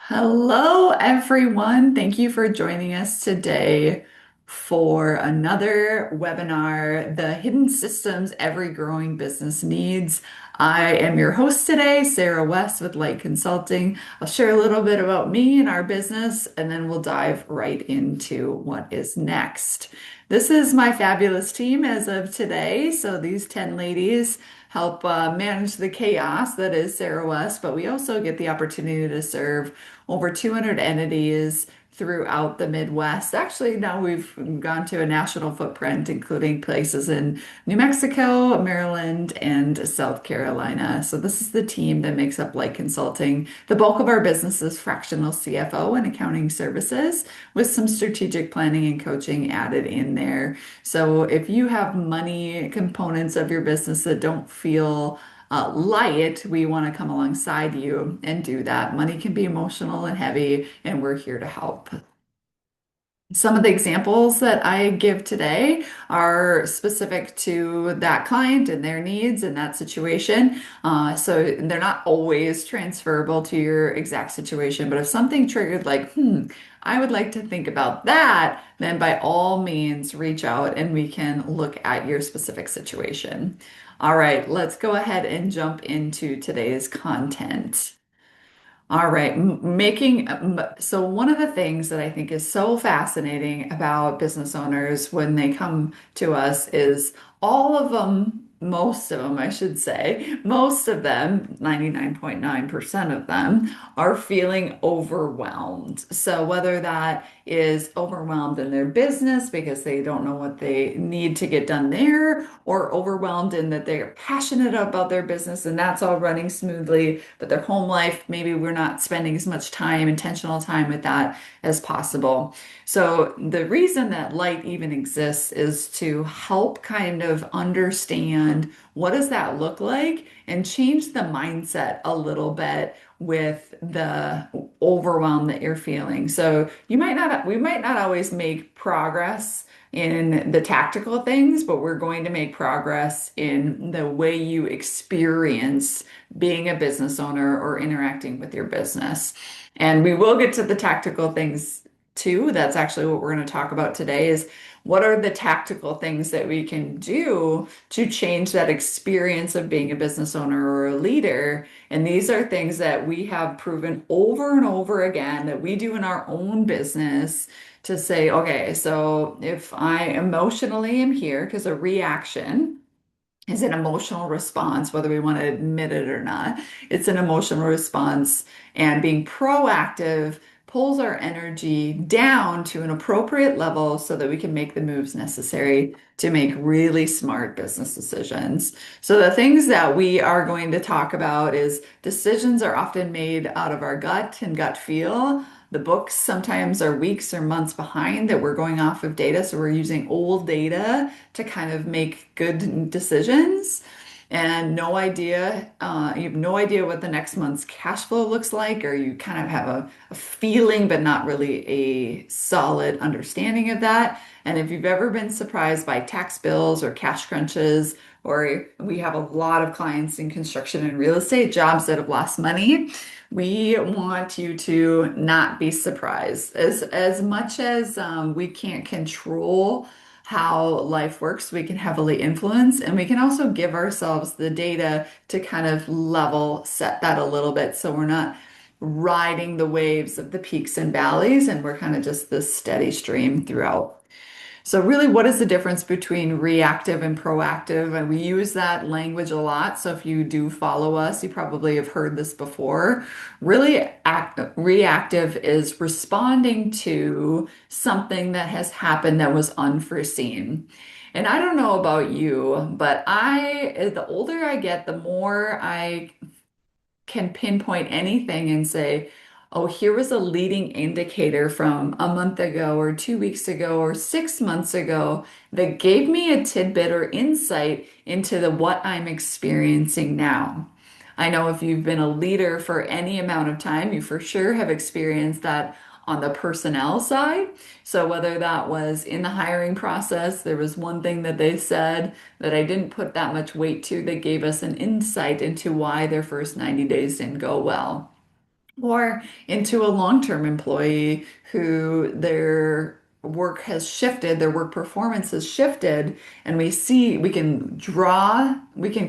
Hello, everyone. Thank you for joining us today for another webinar, The Hidden Systems Every Growing Business Needs. I am your host today, Sarah West with Light Consulting. I'll share a little bit about me and our business, and then we'll dive right into what is next. This is my fabulous team as of today. So these 10 ladies help manage the chaos that is Sarah West, but we also get the opportunity to serve over 200 entities throughout the Midwest. Actually, now we've gone to a national footprint, including places in New Mexico, Maryland, and South Carolina. So this is the team that makes up Light Consulting. The bulk of our business is fractional CFO and accounting services with some strategic planning and coaching added in there. So if you have money components of your business that don't feel light, we want to come alongside you and do that. Money can be emotional and heavy, and we're here to help. Some of the examples that I give today are specific to that client and their needs in that situation. So they're not always transferable to your exact situation, but if something triggered like, I would like to think about that, then by all means reach out and we can look at your specific situation. All right, let's go ahead and jump into today's content. All right, so one of the things that I think is so fascinating about business owners when they come to us is all of them, most of them, I should say, most of them, 99.9% of them, are feeling overwhelmed. So whether that is overwhelmed in their business because they don't know what they need to get done there, or overwhelmed in that they're passionate about their business and that's all running smoothly, but their home life, maybe we're not spending as much time, intentional time with that as possible. So the reason that light even exists is to help kind of understand what does that look like and change the mindset a little bit with the overwhelm that you're feeling. So we might not always make progress in the tactical things, but we're going to make progress in the way you experience being a business owner or interacting with your business. And we will get to the tactical things too. That's actually what we're going to talk about today is what are the tactical things that we can do to change that experience of being a business owner or a leader. And these are things that we have proven over and over again that we do in our own business to say, okay, so if I emotionally am here, because a reaction is an emotional response, whether we want to admit it or not. It's an emotional response, and being proactive pulls our energy down to an appropriate level so that we can make the moves necessary to make really smart business decisions. So the things that we are going to talk about is decisions are often made out of our gut and gut feel. The books sometimes are weeks or months behind that we're going off of data. So we're using old data to kind of make good decisions and you have no idea what the next month's cash flow looks like, or you kind of have a feeling, but not really a solid understanding of that. And if you've ever been surprised by tax bills or cash crunches, or we have a lot of clients in construction and real estate jobs that have lost money, we want you to not be surprised. As much as we can't control how life works, we can heavily influence, and we can also give ourselves the data to kind of level set that a little bit so we're not riding the waves of the peaks and valleys, and we're kind of just this steady stream throughout. So really, what is the difference between reactive and proactive? And we use that language a lot. So if you do follow us, you probably have heard this before. Reactive is responding to something that has happened that was unforeseen. And I don't know about you, but the older I get, the more I can pinpoint anything and say, oh, here was a leading indicator from a month ago or 2 weeks ago or 6 months ago that gave me a tidbit or insight into what I'm experiencing now. I know if you've been a leader for any amount of time, you for sure have experienced that on the personnel side. So whether that was in the hiring process, there was one thing that they said that I didn't put that much weight to that gave us an insight into why their first 90 days didn't go well. or into a long-term employee who their work has shifted, their work performance has shifted, and we can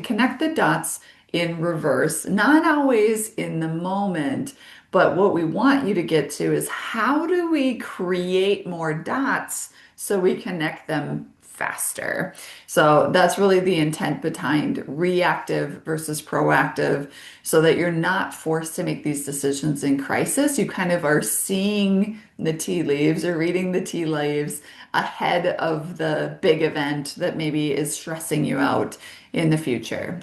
connect the dots in reverse, not always in the moment, but what we want you to get to is how do we create more dots so we connect them faster? So that's really the intent behind reactive versus proactive so that you're not forced to make these decisions in crisis. You kind of are seeing the tea leaves or reading the tea leaves ahead of the big event that maybe is stressing you out in the future.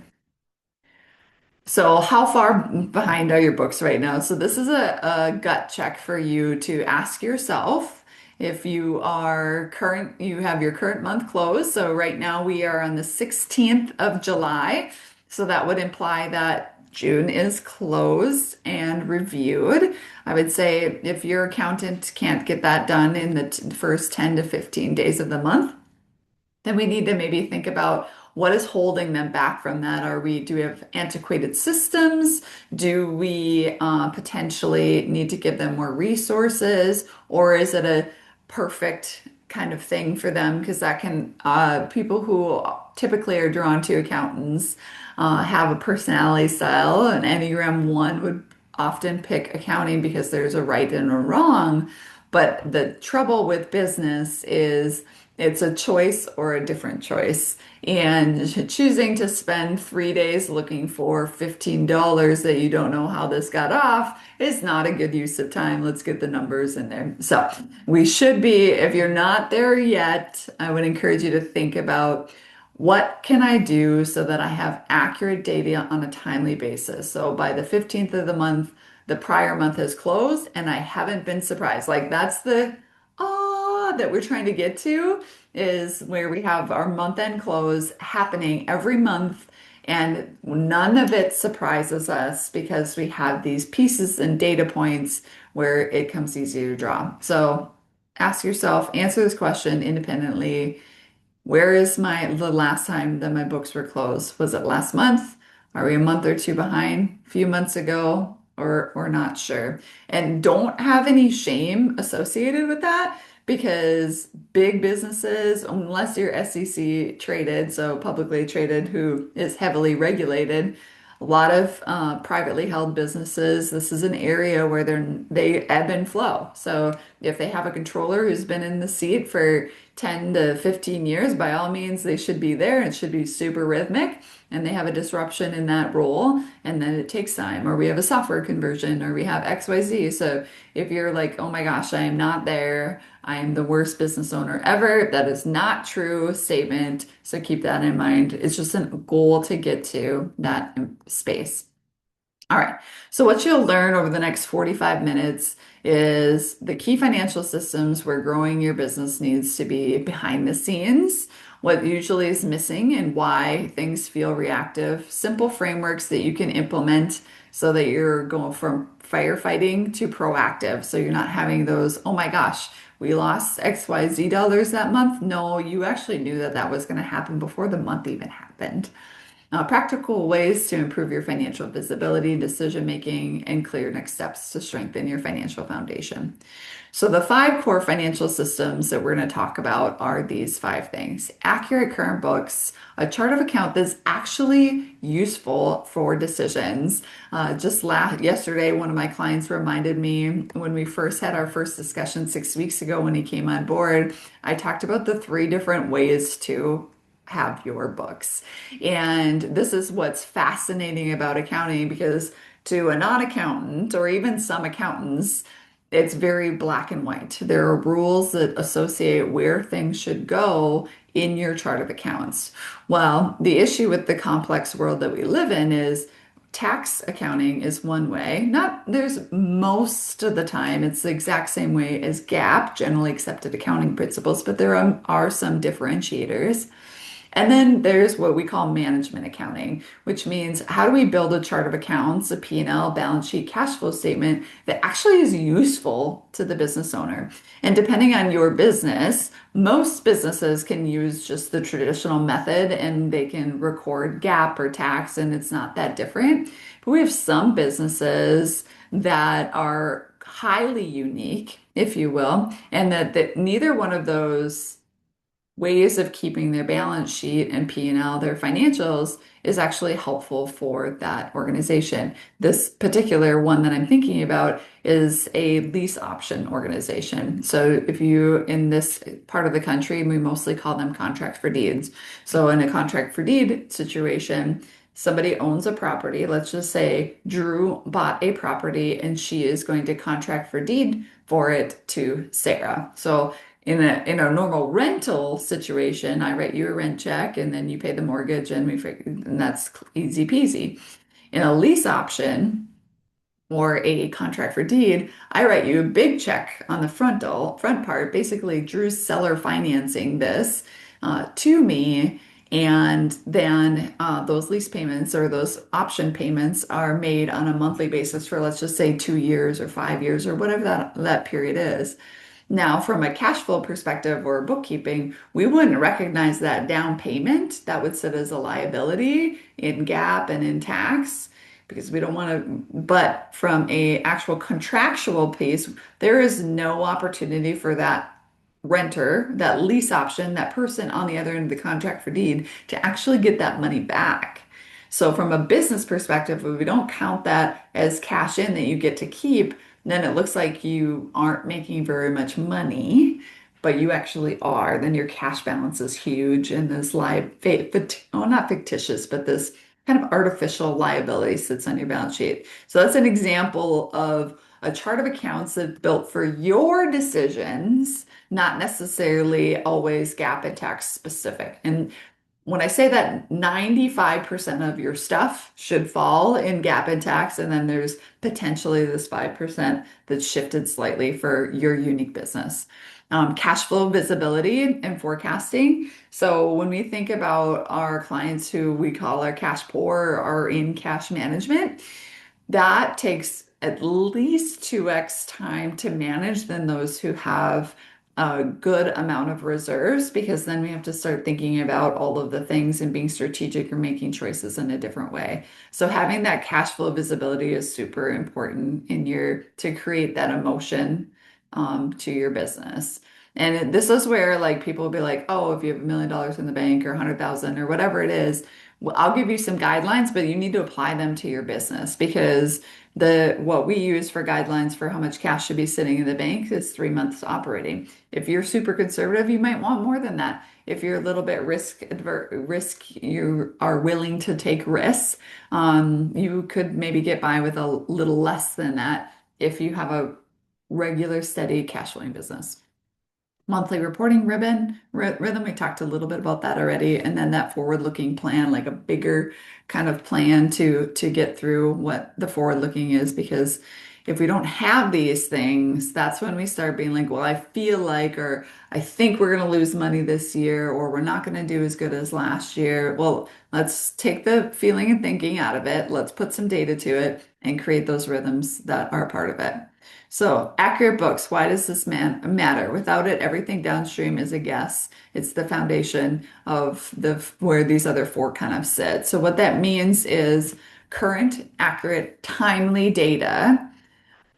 So, how far behind are your books right now? So, this is a gut check for you to ask yourself if you have your current month closed. So, right now we are on the 16th of July. So, that would imply that June is closed and reviewed. I would say if your accountant can't get that done in the first 10 to 15 days of the month, then we need to maybe think about what is holding them back from that. Do we have antiquated systems? Do we potentially need to give them more resources? Or is it a perfect kind of thing for them? Because people who typically are drawn to accountants have a personality style. An Enneagram 1 would often pick accounting because there's a right and a wrong. But the trouble with business is it's a choice or a different choice. And choosing to spend 3 days looking for $15 that you don't know how this got off is not a good use of time. Let's get the numbers in there. So we should be, if you're not there yet, I would encourage you to think about what can I do so that I have accurate data on a timely basis. So by the 15th of the month, the prior month has closed and I haven't been surprised. Like that's the that we're trying to get to is where we have our month end close happening every month and none of it surprises us because we have these pieces and data points where it comes easy to draw. So ask yourself, answer this question independently. Where is the last time that my books were closed? Was it last month? Are we a month or two behind? A few months ago? Or not sure. And don't have any shame associated with that because big businesses, unless you're SEC traded, so publicly traded, who is heavily regulated, a lot of privately held businesses, this is an area where they ebb and flow. So if they have a controller who's been in the seat for 10 to 15 years, by all means, they should be there. It should be super rhythmic. And they have a disruption in that role, and then it takes time. Or we have a software conversion, or we have XYZ. So if you're like, oh my gosh, I am not there, I am the worst business owner ever, that is not true statement. So keep that in mind. It's just a goal to get to that space. All right. So what you'll learn over the next 45 minutes is the key financial systems where growing your business needs to be behind the scenes, what usually is missing and why things feel reactive, simple frameworks that you can implement so that you're going from firefighting to proactive. So you're not having those, oh my gosh, we lost XYZ dollars that month. No, you actually knew that that was going to happen before the month even happened. Practical ways to improve your financial visibility, decision making, and clear next steps to strengthen your financial foundation. So, the five core financial systems that we're going to talk about are these five things: accurate current books, a chart of account that's actually useful for decisions. Yesterday, one of my clients reminded me when we first had our first discussion 6 weeks ago when he came on board, I talked about the three different ways to have your books. And this is what's fascinating about accounting because to a non-accountant or even some accountants, it's very black and white. There are rules that associate where things should go in your chart of accounts. Well, the issue with the complex world that we live in is tax accounting is one way. Not there's most of the time it's the exact same way as GAAP, generally accepted accounting principles, but there are some differentiators. And then there's what we call management accounting, which means how do we build a chart of accounts, a P&L, balance sheet, cash flow statement that actually is useful to the business owner. And depending on your business, most businesses can use just the traditional method and they can record GAAP or tax, and it's not that different. But we have some businesses that are highly unique, if you will, and that neither one of those ways of keeping their balance sheet and P&L, their financials, is actually helpful for that organization. This particular one that I'm thinking about is a lease option organization. So if you, in this part of the country, we mostly call them contract for deeds. So in a contract for deed situation, somebody owns a property. Let's just say Drew bought a property and she is going to contract for deed for it to Sarah. So in a normal rental situation, I write you a rent check and then you pay the mortgage and and that's easy peasy. In a lease option or a contract for deed, I write you a big check on the front part. Basically, Drew's seller financing this to me, and then those lease payments or those option payments are made on a monthly basis for, let's just say, 2 years or 5 years or whatever that period is. Now, from a cash flow perspective or bookkeeping, we wouldn't recognize that down payment. That would sit as a liability in GAAP and in tax because we don't want to. But from a actual contractual piece, there is no opportunity for that renter, that lease option, that person on the other end of the contract for deed to actually get that money back. So from a business perspective, if we don't count that as cash in that you get to keep, then it looks like you aren't making very much money, but you actually are. Then your cash balance is huge, and this not fictitious, but this kind of artificial liability sits on your balance sheet. So that's an example of a chart of accounts that's built for your decisions, not necessarily always GAAP and tax specific. And when I say that 95% of your stuff should fall in GAAP and tax, and then there's potentially this 5% that's shifted slightly for your unique business. Cash flow visibility and forecasting. So when we think about our clients who we call our cash poor or in cash management, that takes at least 2x time to manage than those who have a good amount of reserves, because then we have to start thinking about all of the things and being strategic or making choices in a different way. So having that cash flow visibility is super important in your to create that emotion to your business. And this is where like people will be like, oh, if you have $1 million in the bank or 100,000 or whatever it is, well, I'll give you some guidelines, but you need to apply them to your business because the what we use for guidelines for how much cash should be sitting in the bank is 3 months operating. If you're super conservative, you might want more than that. If you're a little bit you are willing to take risks, you could maybe get by with a little less than that if you have a regular, steady cash flowing business. Monthly reporting rhythm, we talked a little bit about that already, and then that forward-looking plan, like a bigger kind of plan to get through what the forward-looking is, because if we don't have these things, that's when we start being like, well, I feel like, or I think we're going to lose money this year, or we're not going to do as good as last year. Well, let's take the feeling and thinking out of it. Let's put some data to it and create those rhythms that are part of it. So, accurate books, why does this matter? Without it, everything downstream is a guess. It's the foundation of where these other four kind of sit. So, what that means is current, accurate, timely data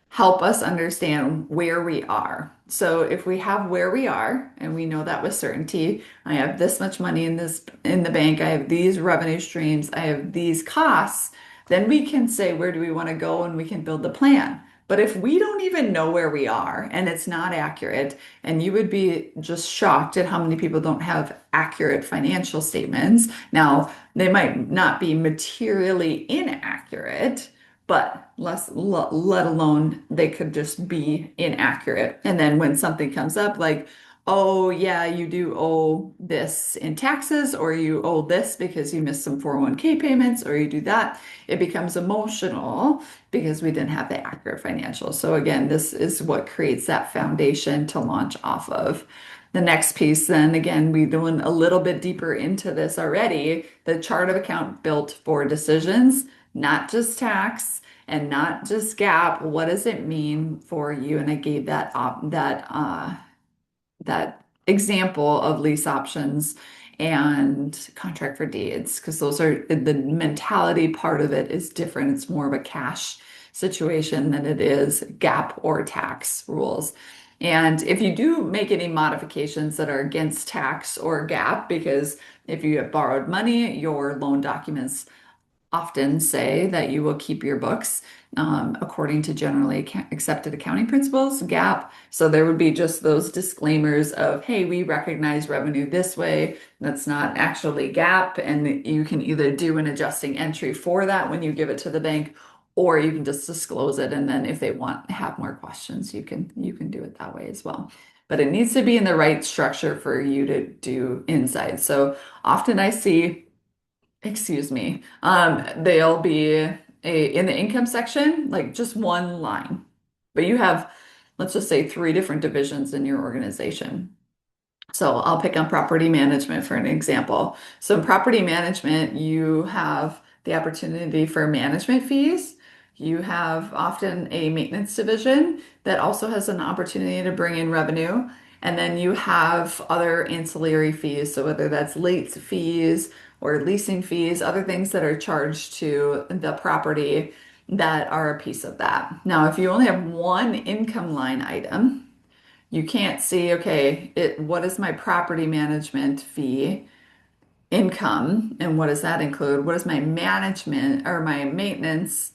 help us understand where we are. So if we have where we are and we know that with certainty, I have this much money in the bank, I have these revenue streams, I have these costs, then we can say where do we want to go and we can build the plan. But if we don't even know where we are and it's not accurate, and you would be just shocked at how many people don't have accurate financial statements. Now, they might not be materially inaccurate, but let alone they could just be inaccurate. And then when something comes up like, oh yeah, you do owe this in taxes, or you owe this because you missed some 401(k) payments, or you do that, it becomes emotional because we didn't have the accurate financials. So again, this is what creates that foundation to launch off of. The next piece, then again, we went a little bit deeper into this already. The chart of account built for decisions, not just tax and not just GAAP. What does it mean for you? And I gave that example of lease options and contract for deeds because those are the mentality part of it is different. It's more of a cash situation than it is GAAP or tax rules. And if you do make any modifications that are against tax or GAAP, because if you have borrowed money, your loan documents often say that you will keep your books according to generally accepted accounting principles, GAAP. So there would be just those disclaimers of, hey, we recognize revenue this way. That's not actually GAAP. And you can either do an adjusting entry for that when you give it to the bank, or you can just disclose it. And then if they want to have more questions, you can do it that way as well. But it needs to be in the right structure for you to do inside. So often I see excuse me. They'll be in the income section, like just one line. But you have, let's just say, three different divisions in your organization. So I'll pick on property management for an example. So in property management, you have the opportunity for management fees. You have often a maintenance division that also has an opportunity to bring in revenue. And then you have other ancillary fees. So whether that's late fees or leasing fees, other things that are charged to the property that are a piece of that. Now, if you only have one income line item, you can't see, okay, what is my property management fee income and what does that include? What is my management or my maintenance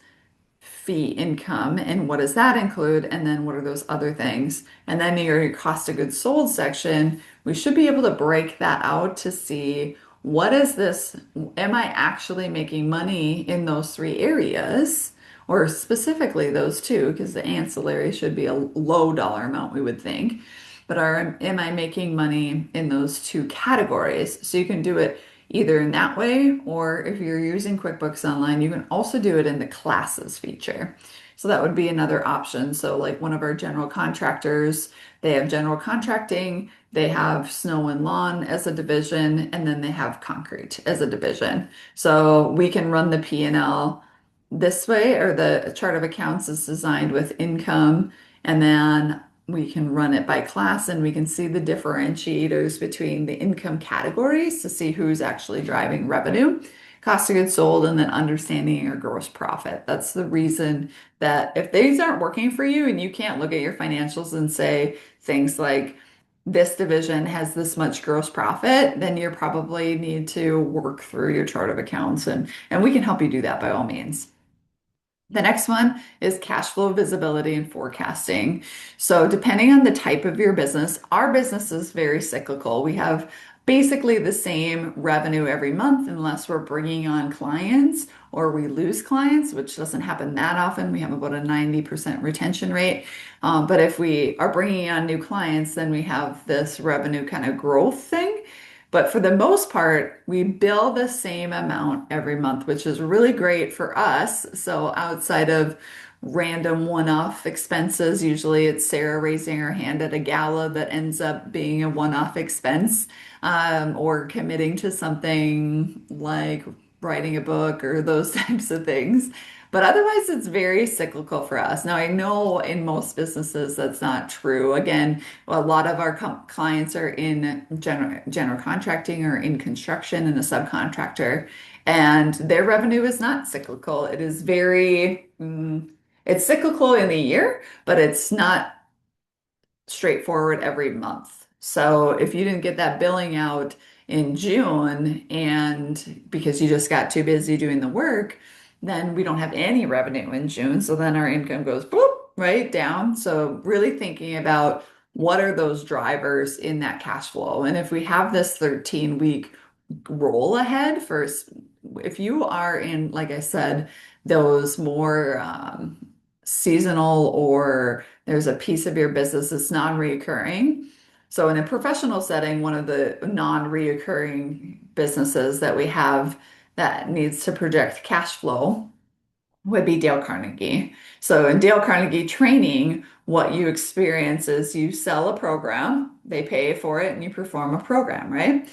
fee income and what does that include? And then what are those other things? And then your cost of goods sold section, we should be able to break that out to see what is this? Am I actually making money in those three areas? Or specifically those two, because the ancillary should be a low dollar amount, we would think. But am I making money in those two categories? So you can do it either in that way, or if you're using QuickBooks Online, you can also do it in the classes feature. So that would be another option. So like one of our general contractors, they have general contracting, they have snow and lawn as a division, and then they have concrete as a division. So we can run the P&L this way, or the chart of accounts is designed with income, and then we can run it by class and we can see the differentiators between the income categories to see who's actually driving revenue, cost of goods sold, and then understanding your gross profit. That's the reason that if these aren't working for you and you can't look at your financials and say things like, this division has this much gross profit, then you probably need to work through your chart of accounts and we can help you do that by all means. The next one is cash flow visibility and forecasting. So, depending on the type of your business, our business is very cyclical. We have basically the same revenue every month unless we're bringing on clients or we lose clients, which doesn't happen that often. We have about a 90% retention rate. But if we are bringing on new clients, then we have this revenue kind of growth thing. But for the most part, we bill the same amount every month, which is really great for us. So outside of random one-off expenses, usually it's Sarah raising her hand at a gala that ends up being a one-off expense, or committing to something like writing a book or those types of things. But otherwise, it's very cyclical for us. Now, I know in most businesses that's not true. Again, a lot of our clients are in general contracting or in construction and a subcontractor, and their revenue is not cyclical. It is it's cyclical in the year, but it's not straightforward every month. So if you didn't get that billing out in June and because you just got too busy doing the work, then we don't have any revenue in June. So then our income goes boop, right down. So really thinking about what are those drivers in that cash flow. And if we have this 13-week roll ahead if you are in, like I said, those more seasonal or there's a piece of your business that's non-reoccurring. So in a professional setting, one of the non-reoccurring businesses that we have that needs to project cash flow would be Dale Carnegie. So in Dale Carnegie training, what you experience is you sell a program, they pay for it, and you perform a program, right?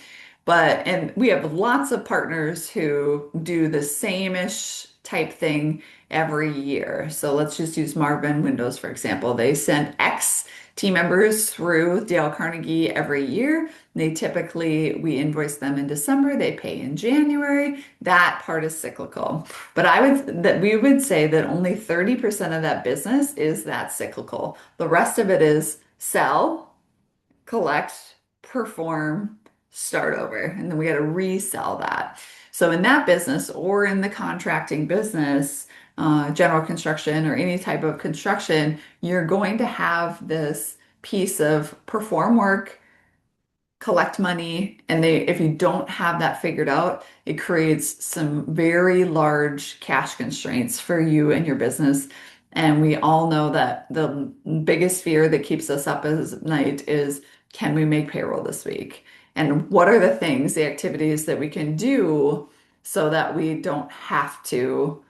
And we have lots of partners who do the same-ish type thing every year. So let's just use Marvin Windows, for example. They send X team members through Dale Carnegie every year. We invoice them in December, they pay in January. That part is cyclical. But we would say that only 30% of that business is that cyclical. The rest of it is sell, collect, perform, start over, and then we got to resell that. So in that business or in the contracting business, general construction or any type of construction, you're going to have this piece of perform work, collect money, and if you don't have that figured out, it creates some very large cash constraints for you and your business. And we all know that the biggest fear that keeps us up at night is, can we make payroll this week? And what are the things, the activities that we can do so that we don't have to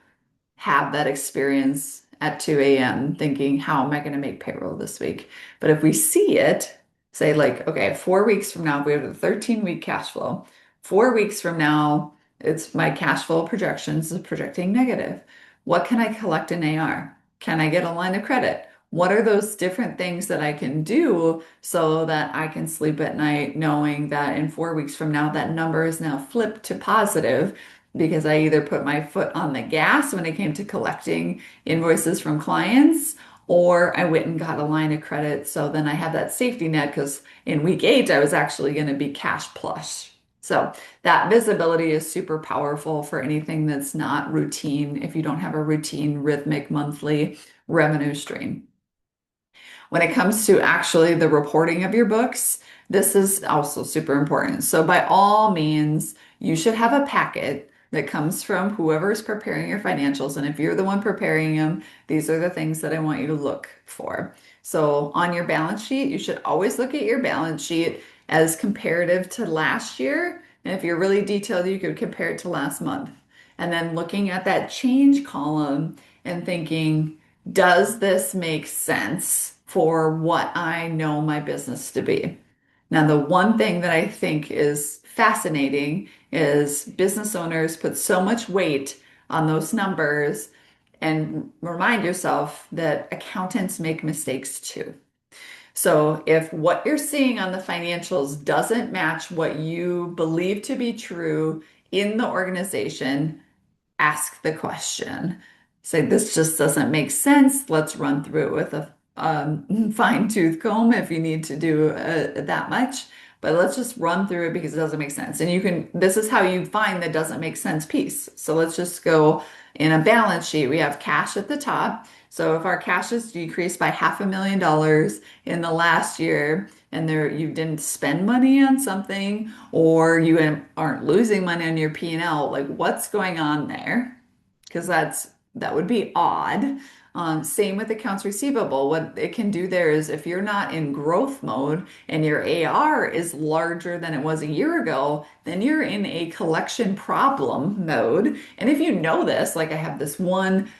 have that experience at 2 a.m. thinking, how am I going to make payroll this week? But if we see it, say like, okay, 4 weeks from now, we have a 13-week cash flow. 4 weeks from now, it's my cash flow projections is projecting negative. What can I collect in AR? Can I get a line of credit? What are those different things that I can do so that I can sleep at night knowing that in 4 weeks from now, that number is now flipped to positive because I either put my foot on the gas when it came to collecting invoices from clients, or I went and got a line of credit. So then I have that safety net because in week 8, I was actually going to be cash plush. So that visibility is super powerful for anything that's not routine if you don't have a routine, rhythmic, monthly revenue stream. When it comes to actually the reporting of your books, this is also super important. So by all means, you should have a packet that comes from whoever is preparing your financials. And if you're the one preparing them, these are the things that I want you to look for. So on your balance sheet, you should always look at your balance sheet as comparative to last year. And if you're really detailed, you could compare it to last month. And then looking at that change column and thinking, does this make sense for what I know my business to be? Now, the one thing that I think is fascinating is business owners put so much weight on those numbers, and remind yourself that accountants make mistakes too. So if what you're seeing on the financials doesn't match what you believe to be true in the organization, ask the question. Say, this just doesn't make sense. Let's run through it with a fine tooth comb if you need to do that much. But let's just run through it because it doesn't make sense. And this is how you find the doesn't make sense piece. So let's just go in a balance sheet. We have cash at the top. So if our cash has decreased by $500,000 in the last year, and you didn't spend money on something, or you aren't losing money on your P&L, like what's going on there? Because that would be odd. Same with accounts receivable. What it can do there is if you're not in growth mode and your AR is larger than it was a year ago, then you're in a collection problem mode. And if you know this, like I have this one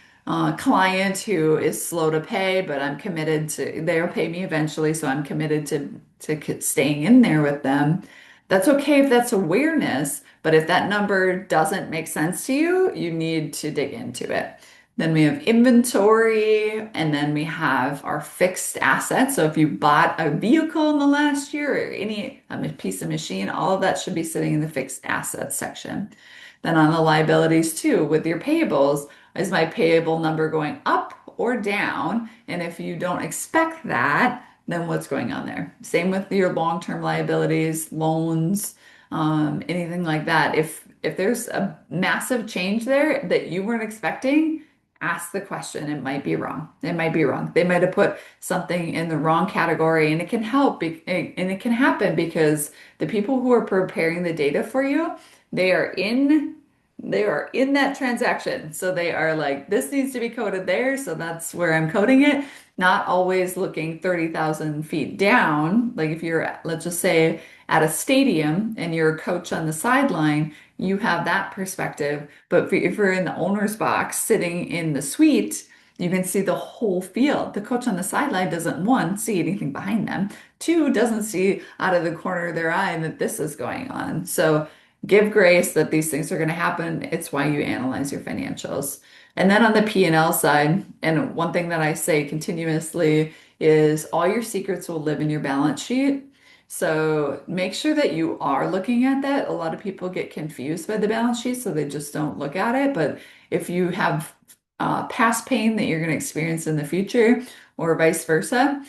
client who is slow to pay, but I'm committed to, they'll pay me eventually, so I'm committed to staying in there with them. That's okay if that's awareness, but if that number doesn't make sense to you, you need to dig into it. Then we have inventory, and then we have our fixed assets. So if you bought a vehicle in the last year or any piece of machine, all of that should be sitting in the fixed assets section. Then on the liabilities too, with your payables, is my payable number going up or down? And if you don't expect that, then what's going on there? Same with your long-term liabilities, loans, anything like that. If there's a massive change there that you weren't expecting, ask the question. It might be wrong. It might be wrong. They might have put something in the wrong category, and it can and it can happen because the people who are preparing the data for you, they are in that transaction. So they are like, this needs to be coded there, so that's where I'm coding it. Not always looking 30,000 feet down. Like if you're, let's just say, at a stadium and you're a coach on the sideline, you have that perspective. But if you're in the owner's box sitting in the suite, you can see the whole field. The coach on the sideline doesn't, one, see anything behind them, two, doesn't see out of the corner of their eye that this is going on. So give grace that these things are going to happen. It's why you analyze your financials. And then on the P&L side, and one thing that I say continuously is all your secrets will live in your balance sheet. So make sure that you are looking at that. A lot of people get confused by the balance sheet, so they just don't look at it. But if you have past pain that you're going to experience in the future, or vice versa,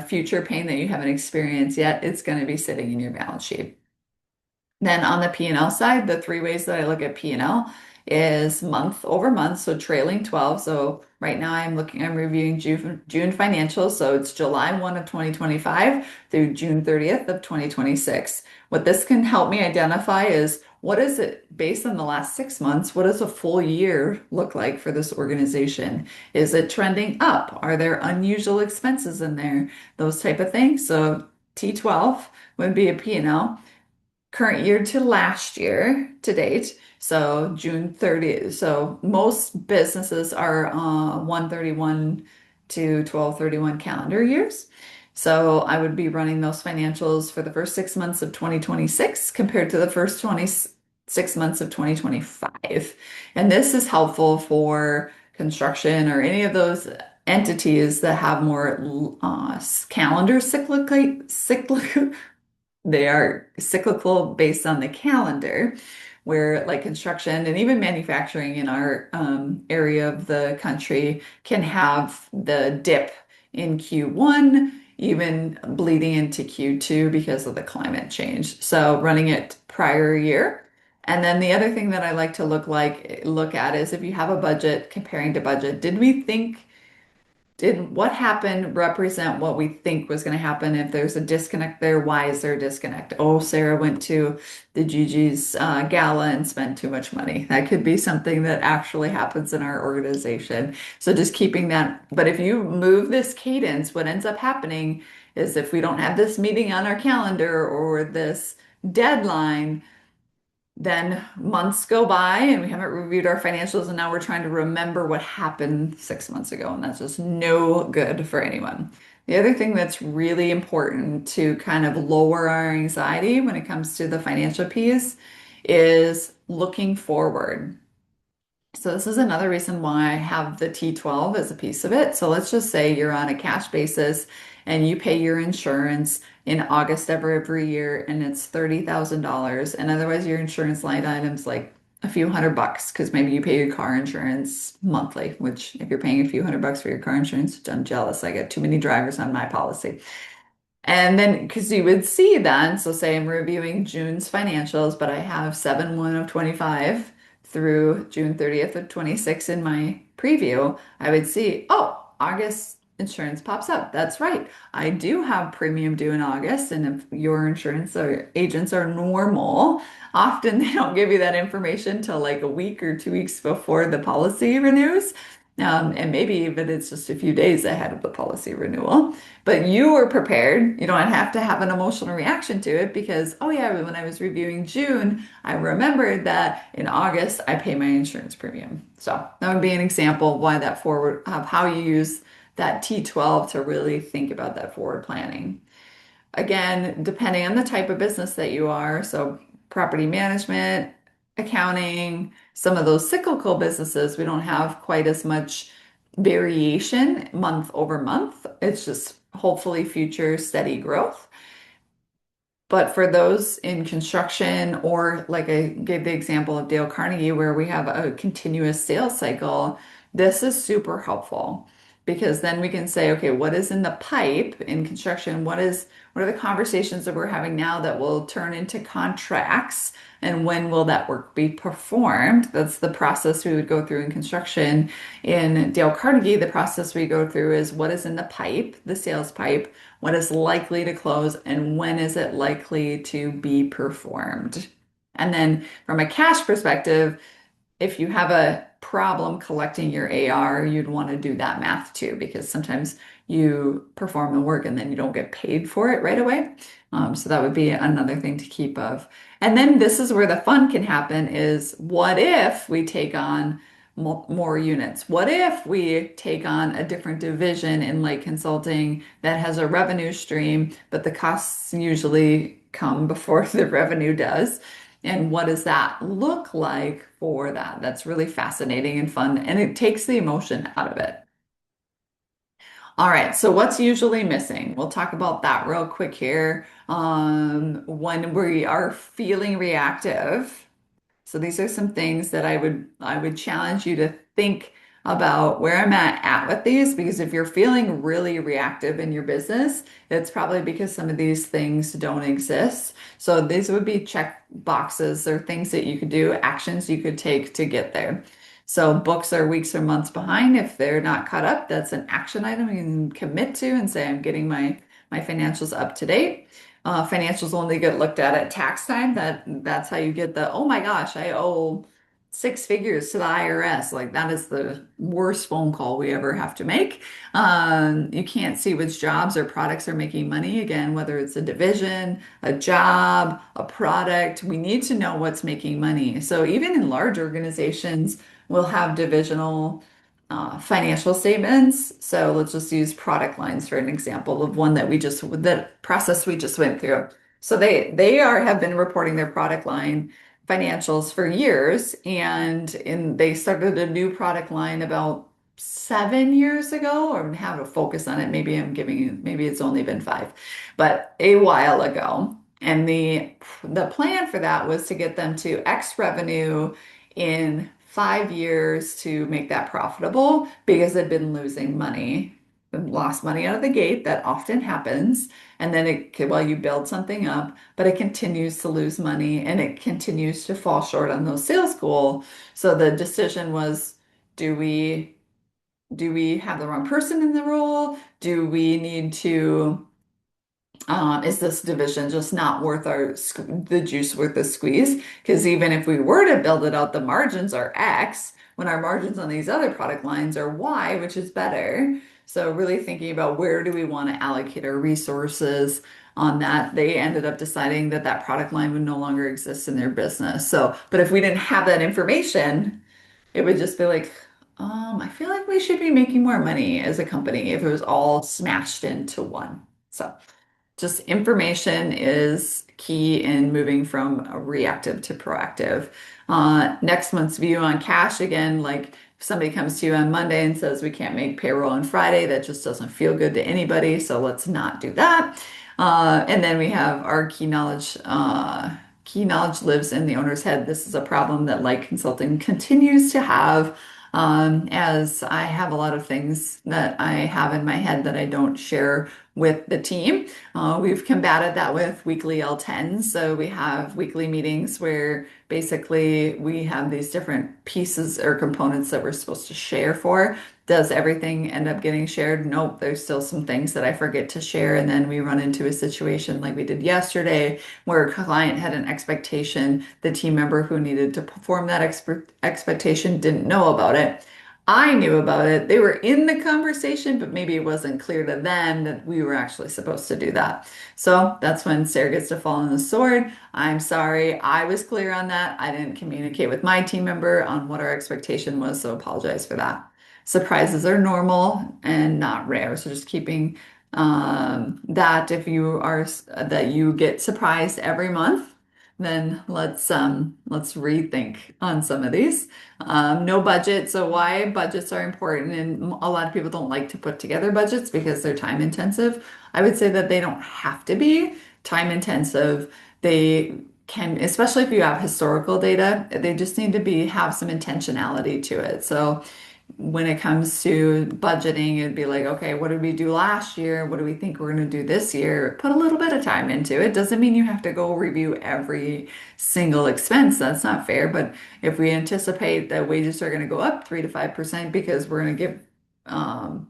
future pain that you haven't experienced yet, it's going to be sitting in your balance sheet. Then on the P&L side, the three ways that I look at P&L is month over month, so trailing 12. So right now I'm reviewing June financials. So it's July 1 of 2025 through June 30th of 2026. What this can help me identify is what is it based on the last 6 months? What does a full year look like for this organization? Is it trending up? Are there unusual expenses in there? Those type of things. So T12 would be a P&L current year to last year to date. So June 30th. So most businesses are 1/31 to 12/31 calendar years. So I would be running those financials for the first 6 months of 2026 compared to the first 26 months of 2025. And this is helpful for construction or any of those entities that have more calendar cyclical they are cyclical based on the calendar, where like construction and even manufacturing in our area of the country can have the dip in Q1, even bleeding into Q2 because of the climate change. So running it prior year. And then the other thing that I like to look at is if you have a budget, comparing to budget, did what happened represent what we think was going to happen? If there's a disconnect there, why is there a disconnect? Oh, Sarah went to the Gigi's gala and spent too much money. That could be something that actually happens in our organization. So just keeping that. But if you move this cadence, what ends up happening is if we don't have this meeting on our calendar or this deadline, then months go by and we haven't reviewed our financials, and now we're trying to remember what happened 6 months ago, and that's just no good for anyone. The other thing that's really important to kind of lower our anxiety when it comes to the financial piece is looking forward. So this is another reason why I have the T12 as a piece of it. So let's just say you're on a cash basis and you pay your insurance in August of every year and it's $30,000. And otherwise your insurance line item's like a few $100 because maybe you pay your car insurance monthly, which if you're paying a few $100 for your car insurance, I'm jealous. I get too many drivers on my policy. And then, because you would see then, so say I'm reviewing June's financials, but I have 7/1 of 25 through June 30th of 26 in my preview, I would see, oh, August insurance pops up. That's right. I do have premium due in August. And if your insurance or agents are normal, often they don't give you that information till like a week or 2 weeks before the policy renews. And maybe even it's just a few days ahead of the policy renewal. But you were prepared. You don't have to have an emotional reaction to it because, oh yeah, when I was reviewing June, I remembered that in August I pay my insurance premium. So that would be an example of why that forward of how you use that T12 to really think about that forward planning. Again, depending on the type of business that you are, so property management, accounting, some of those cyclical businesses, we don't have quite as much variation month over month. It's just hopefully future steady growth. But for those in construction, or like I gave the example of Dale Carnegie, where we have a continuous sales cycle, this is super helpful because then we can say, okay, what is in the pipe in construction? What are the conversations that we're having now that will turn into contracts? And when will that work be performed? That's the process we would go through in construction. In Dale Carnegie, the process we go through is what is in the pipe, the sales pipe, what is likely to close, and when is it likely to be performed. And then from a cash perspective, if you have a problem collecting your AR, you'd want to do that math too, because sometimes you perform the work and then you don't get paid for it right away. So that would be another thing to keep of. And then this is where the fun can happen is what if we take on more units? What if we take on a different division in like consulting that has a revenue stream, but the costs usually come before the revenue does? And what does that look like for that? That's really fascinating and fun, and it takes the emotion out of it. All right, so what's usually missing? We'll talk about that real quick here. When we are feeling reactive, so these are some things that I would challenge you to think about where I'm at with these, because if you're feeling really reactive in your business, it's probably because some of these things don't exist. So these would be check boxes or things that you could do, actions you could take to get there. So books are weeks or months behind. If they're not caught up, that's an action item you can commit to and say, I'm getting my financials up to date. Financials only get looked at tax time. That's how you get the, oh my gosh, I owe six figures to the IRS. Like that is the worst phone call we ever have to make. You can't see which jobs or products are making money. Again, whether it's a division, a job, a product, we need to know what's making money. So even in large organizations, we'll have divisional financial statements. So let's just use product lines for an example of one that process we just went through. So they have been reporting their product line financials for years, and they started a new product line about 7 years ago, or have a focus on it. Maybe it's only been five, but a while ago. And the plan for that was to get them to X revenue in 5 years to make that profitable because they've been losing money and lost money out of the gate. That often happens. And then well, you build something up, but it continues to lose money and it continues to fall short on those sales goal. So the decision was, do we have the wrong person in the role? Do we need to is this division just not worth the juice worth the squeeze? Because even if we were to build it out, the margins are X when our margins on these other product lines are Y, which is better. So really thinking about where do we want to allocate our resources on that. They ended up deciding that that product line would no longer exist in their business. So, but if we didn't have that information, it would just be like, I feel like we should be making more money as a company if it was all smashed into one. So just information is key in moving from a reactive to proactive. Next month's view on cash, again, like if somebody comes to you on Monday and says we can't make payroll on Friday, that just doesn't feel good to anybody. So let's not do that. And then we have our key knowledge. Key knowledge lives in the owner's head. This is a problem that Light Consulting continues to have, as I have a lot of things that I have in my head that I don't share with the team. We've combated that with weekly L10s. So we have weekly meetings where basically we have these different pieces or components that we're supposed to share for. Does everything end up getting shared? Nope, there's still some things that I forget to share. And then we run into a situation like we did yesterday where a client had an expectation. The team member who needed to perform that expectation didn't know about it. I knew about it. They were in the conversation, but maybe it wasn't clear to them that we were actually supposed to do that. So that's when Sarah gets to fall on the sword. I'm sorry, I was clear on that. I didn't communicate with my team member on what our expectation was, so apologize for that. Surprises are normal and not rare. So just keeping that if that you get surprised every month, then let's rethink on some of these. No budget. So why budgets are important, and a lot of people don't like to put together budgets because they're time intensive. I would say that they don't have to be time intensive. They can, especially if you have historical data, they just need to have some intentionality to it. So when it comes to budgeting, it'd be like, okay, what did we do last year? What do we think we're going to do this year? Put a little bit of time into it. Doesn't mean you have to go review every single expense. That's not fair. But if we anticipate that wages are going to go up 3 to 5% because we're going to give um,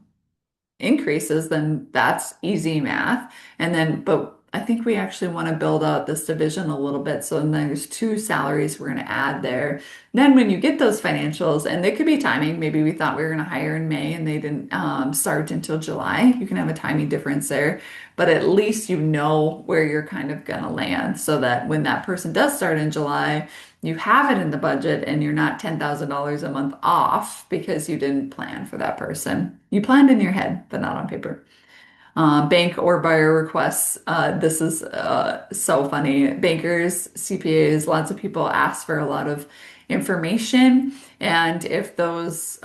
increases, then that's easy math. And then, but I think we actually want to build out this division a little bit. So then there's two salaries we're going to add there. Then when you get those financials, and it could be timing, maybe we thought we were going to hire in May and they didn't start until July. You can have a timing difference there, but at least you know where you're kind of going to land so that when that person does start in July, you have it in the budget and you're not $10,000 a month off because you didn't plan for that person. You planned in your head, but not on paper. Bank or buyer requests. This is so funny. Bankers, CPAs, lots of people ask for a lot of information. And if those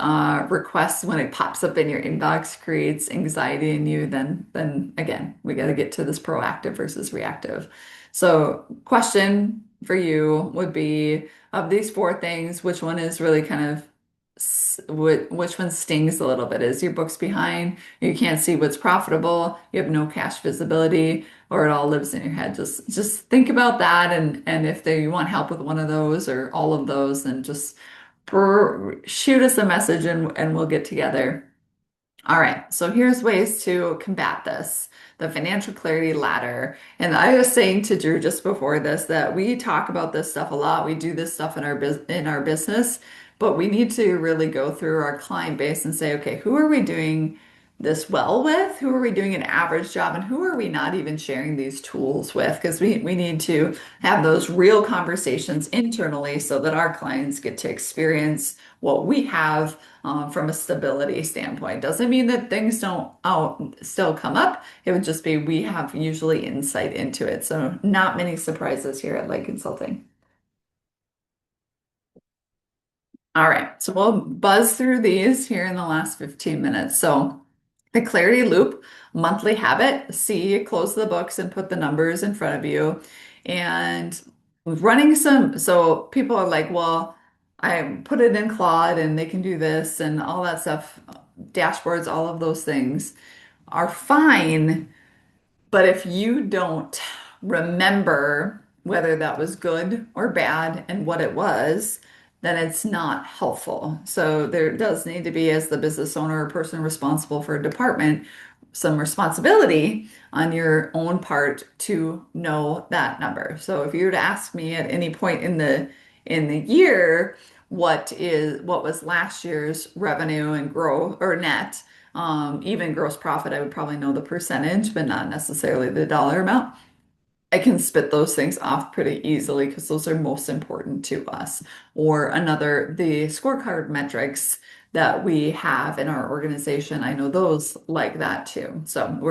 requests, when it pops up in your inbox, creates anxiety in you, then again, we got to get to this proactive versus reactive. So, question for you would be of these four things, which one is really kind of which one stings a little bit? Is your book's behind? You can't see what's profitable. You have no cash visibility, or it all lives in your head. Just think about that, and if you want help with one of those or all of those, then just shoot us a message and we'll get together. All right, so here's ways to combat this. The financial clarity ladder. And I was saying to Drew just before this that we talk about this stuff a lot. We do this stuff in our business, but we need to really go through our client base and say, okay, who are we doing this well with? Who are we doing an average job? And who are we not even sharing these tools with? Because we need to have those real conversations internally so that our clients get to experience what we have from a stability standpoint. Doesn't mean that things don't still come up. It would just be we have usually insight into it. So not many surprises here at Light Consulting. All right, so we'll buzz through these here in the last 15 minutes. So the clarity loop, monthly habit, see, close the books and put the numbers in front of you. And running so people are like, well, I put it in Claude and they can do this and all that stuff, dashboards, all of those things are fine. But if you don't remember whether that was good or bad and what it was, then it's not helpful. So there does need to be, as the business owner or person responsible for a department, some responsibility on your own part to know that number. So if you were to ask me at any point in the year, what was last year's revenue and growth or net, even gross profit, I would probably know the percentage, but not necessarily the dollar amount. I can spit those things off pretty easily because those are most important to us. Or the scorecard metrics that we have in our organization, I know those like that too. So we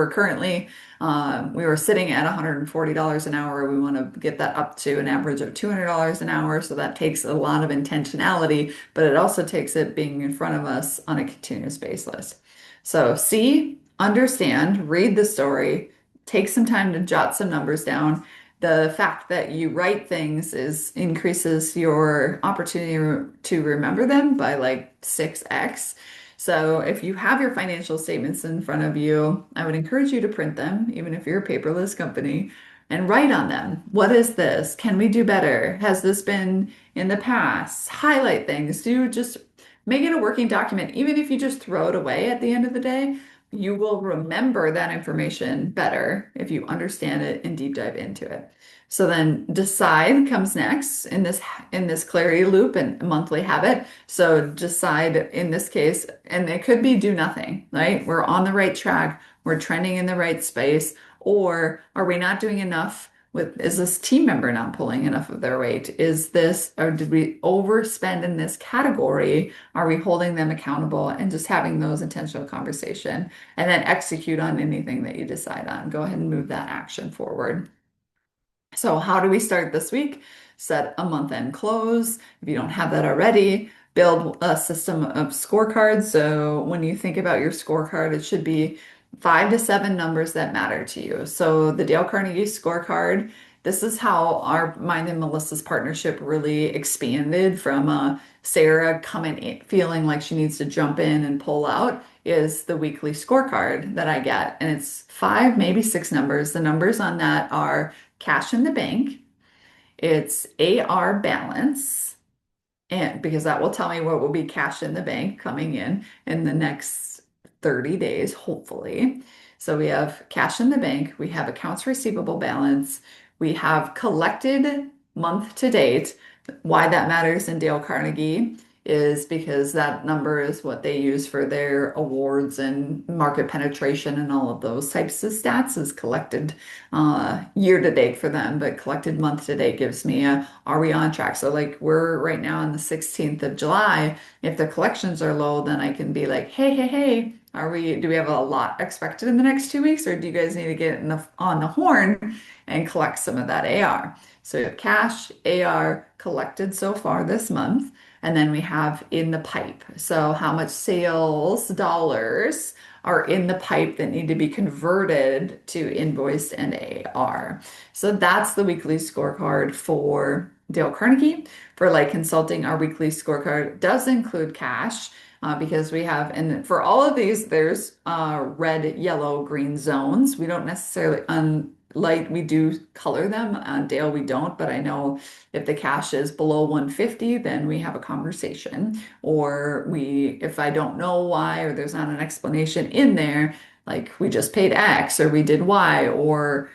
were sitting at $140 an hour. We want to get that up to an average of $200 an hour. So that takes a lot of intentionality, but it also takes it being in front of us on a continuous basis. So see, understand, read the story, take some time to jot some numbers down. The fact that you write things is increases your opportunity to remember them by like 6x. So if you have your financial statements in front of you, I would encourage you to print them, even if you're a paperless company, and write on them. What is this? Can we do better? Has this been in the past? Highlight things. Do just make it a working document. Even if you just throw it away at the end of the day, you will remember that information better if you understand it and deep dive into it. So then decide comes next in this clarity loop and monthly habit. So decide in this case, and it could be do nothing, right? We're on the right track, we're trending in the right space, or are we not doing enough is this team member not pulling enough of their weight? Or did we overspend in this category? Are we holding them accountable and just having those intentional conversation and then execute on anything that you decide on? Go ahead and move that action forward. So how do we start this week? Set a month-end close. If you don't have that already, build a system of scorecards. So when you think about your scorecard, it should be 5 to 7 numbers that matter to you. So the Dale Carnegie scorecard, this is how our mine and Melissa's partnership really expanded from Sarah coming in, feeling like she needs to jump in and pull out is the weekly scorecard that I get. And it's 5, maybe 6 numbers. The numbers on that are cash in the bank, it's AR balance, and because that will tell me what will be cash in the bank coming in the next 30 days, hopefully. So we have cash in the bank, we have accounts receivable balance, we have collected month to date. Why that matters in Dale Carnegie is because that number is what they use for their awards and market penetration and all of those types of stats is collected year to date for them, but collected month to date gives me a are we on track? So like we're right now on the 16th of July. If the collections are low, then I can be like, hey, do we have a lot expected in the next 2 weeks, or do you guys need to get on the horn and collect some of that AR? So we have cash, AR collected so far this month, and then we have in the pipe. So how much sales dollars are in the pipe that need to be converted to invoice and AR. So that's the weekly scorecard for Dale Carnegie. For like consulting, our weekly scorecard does include cash because we have, and for all of these, there's red, yellow, green zones. We don't necessarily light, we do color them. On Dale, we don't, but I know if the cash is below 150, then we have a conversation. Or if I don't know why, or there's not an explanation in there, like we just paid X, or we did Y, or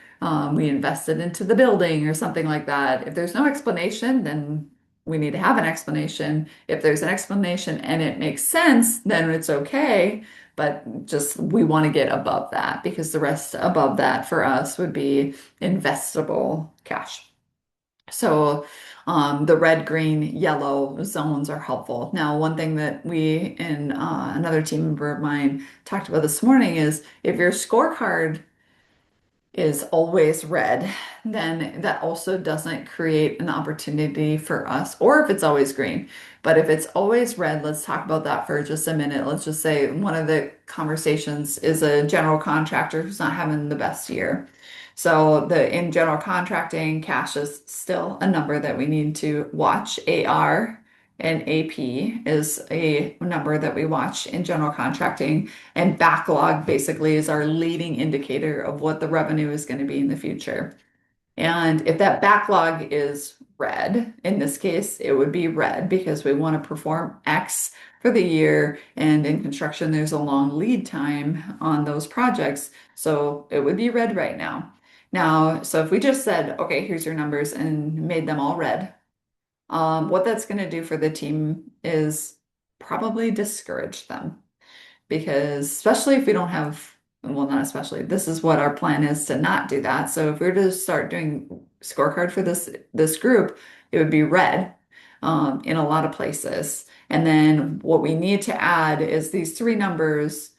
we invested into the building, or something like that. If there's no explanation, then we need to have an explanation. If there's an explanation and it makes sense, then it's okay. But just we want to get above that because the rest above that for us would be investable cash. So the red, green, yellow zones are helpful. Now, one thing that we and another team member of mine talked about this morning is if your scorecard is always red, then that also doesn't create an opportunity for us, or if it's always green. But if it's always red, let's talk about that for just a minute. Let's just say one of the conversations is a general contractor who's not having the best year. So in general contracting, cash is still a number that we need to watch. AR and AP is a number that we watch in general contracting. And backlog basically is our leading indicator of what the revenue is going to be in the future. And if that backlog is red, in this case, it would be red because we want to perform X for the year. And in construction, there's a long lead time on those projects. So it would be red right now. Now, so if we just said, okay, here's your numbers and made them all red, what that's going to do for the team is probably discourage them because especially if we don't have, well, not especially, this is what our plan is to not do that. So if we were to start doing scorecard for this group, it would be red in a lot of places. And then what we need to add is these three numbers,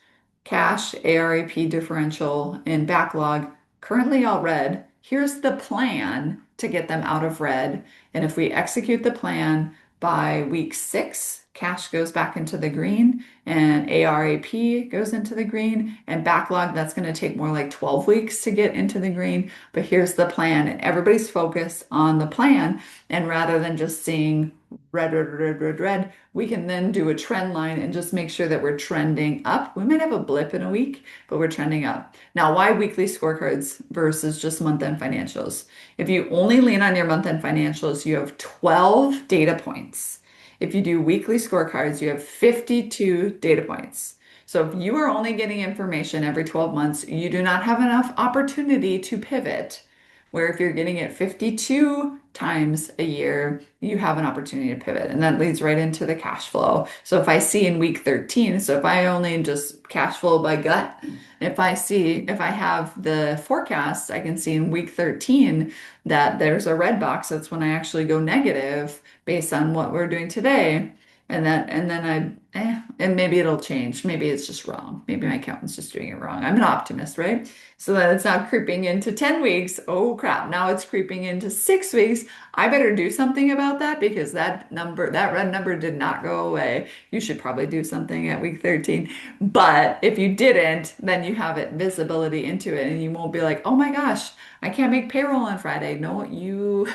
cash, ARAP differential, and backlog, currently all red. Here's the plan to get them out of red. And if we execute the plan by week 6, cash goes back into the green and ARAP goes into the green, and backlog, that's going to take more like 12 weeks to get into the green. But here's the plan, and everybody's focused on the plan. And rather than just seeing red, red, red, red, red, we can then do a trend line and just make sure that we're trending up. We might have a blip in a week, but we're trending up. Now, why weekly scorecards versus just month-end financials? If you only lean on your month-end financials, you have 12 data points. If you do weekly scorecards, you have 52 data points. So if you are only getting information every 12 months, you do not have enough opportunity to pivot. Where if you're getting it 52 times a year, you have an opportunity to pivot. And that leads right into the cash flow. So if I see in week 13, so if I only just cash flow by gut, if I have the forecast, I can see in week 13 that there's a red box. That's when I actually go negative based on what we're doing today. And maybe it'll change. Maybe it's just wrong. Maybe my accountant's just doing it wrong. I'm an optimist, right? So that it's not creeping into 10 weeks. Oh crap. Now it's creeping into 6 weeks. I better do something about that because that red number did not go away. You should probably do something at week 13. But if you didn't, then you have it visibility into it and you won't be like, oh my gosh, I can't make payroll on Friday. No,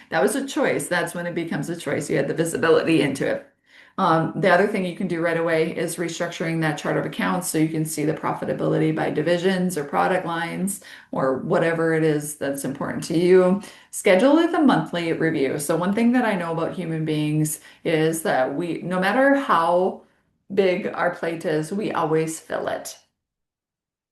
that was a choice. That's when it becomes a choice. You had the visibility into it. The other thing you can do right away is restructuring that chart of accounts so you can see the profitability by divisions or product lines or whatever it is that's important to you. Schedule it a monthly review. So one thing that I know about human beings is that no matter how big our plate is, we always fill it.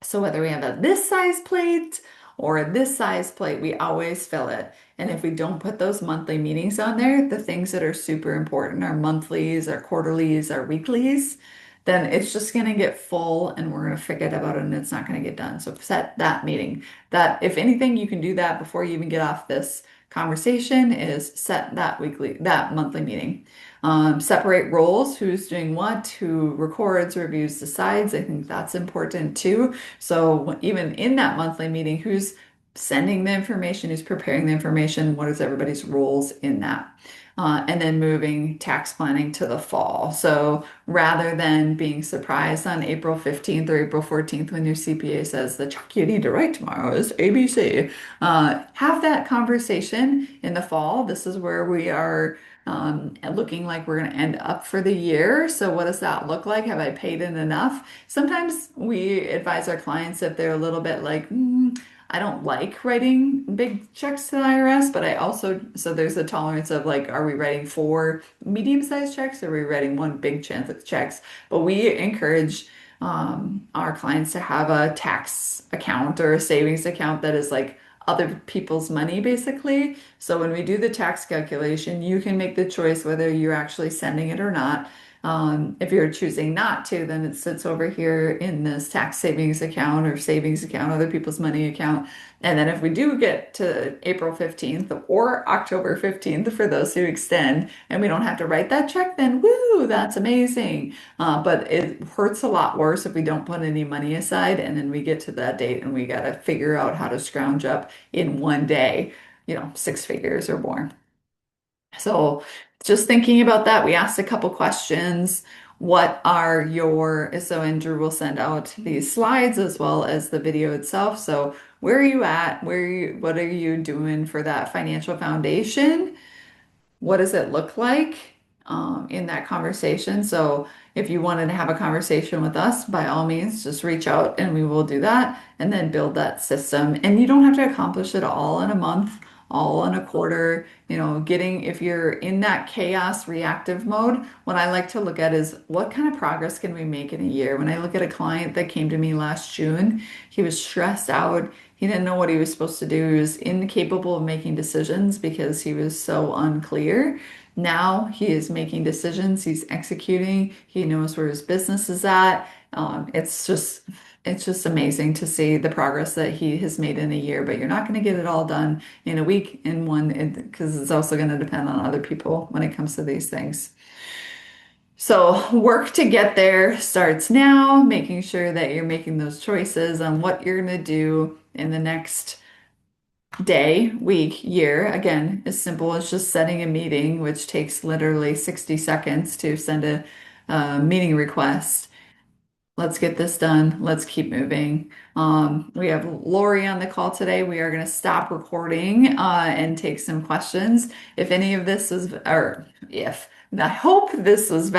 So whether we have a this size plate or a this size plate, we always fill it. And if we don't put those monthly meetings on there, the things that are super important, our monthlies, our quarterlies, our weeklies, then it's just going to get full and we're going to forget about it and it's not going to get done. So set that meeting. That if anything, you can do that before you even get off this conversation is set that monthly meeting. Separate roles, who's doing what, who records, reviews, decides. I think that's important too. So even in that monthly meeting, who's sending the information, who's preparing the information, what is everybody's roles in that? And then moving tax planning to the fall. So rather than being surprised on April 15th or April 14th when your CPA says the check you need to write tomorrow is ABC, have that conversation in the fall. This is where we are looking like we're going to end up for the year. So what does that look like? Have I paid in enough? Sometimes we advise our clients if they're a little bit like, I don't like writing big checks to the IRS, but I also, so there's a tolerance of like, are we writing four medium-sized checks? Or are we writing one big chance of checks? But we encourage our clients to have a tax account or a savings account that is like other people's money, basically. So when we do the tax calculation, you can make the choice whether you're actually sending it or not. If you're choosing not to, then it sits over here in this tax savings account or savings account, other people's money account. And then if we do get to April 15th or October 15th for those who extend and we don't have to write that check, then woo, that's amazing. But it hurts a lot worse if we don't put any money aside and then we get to that date and we got to figure out how to scrounge up in one day, six figures or more. So just thinking about that, we asked a couple questions. What are so Andrew will send out these slides as well as the video itself. So where are you at? What are you doing for that financial foundation? What does it look like in that conversation? So if you wanted to have a conversation with us, by all means, just reach out and we will do that and then build that system. And you don't have to accomplish it all in a month, all in a quarter. If you're in that chaos reactive mode, what I like to look at is what kind of progress can we make in a year? When I look at a client that came to me last June, he was stressed out. He didn't know what he was supposed to do. He was incapable of making decisions because he was so unclear. Now he is making decisions. He's executing. He knows where his business is at. It's just amazing to see the progress that he has made in a year. But you're not going to get it all done in a week, in one, because it's also going to depend on other people when it comes to these things. So work to get there starts now, making sure that you're making those choices on what you're going to do in the next day, week, year. Again, as simple as just setting a meeting, which takes literally 60 seconds to send a meeting request. Let's get this done. Let's keep moving. We have Lori on the call today. We are going to stop recording and take some questions. If any of this is, or if, I hope this was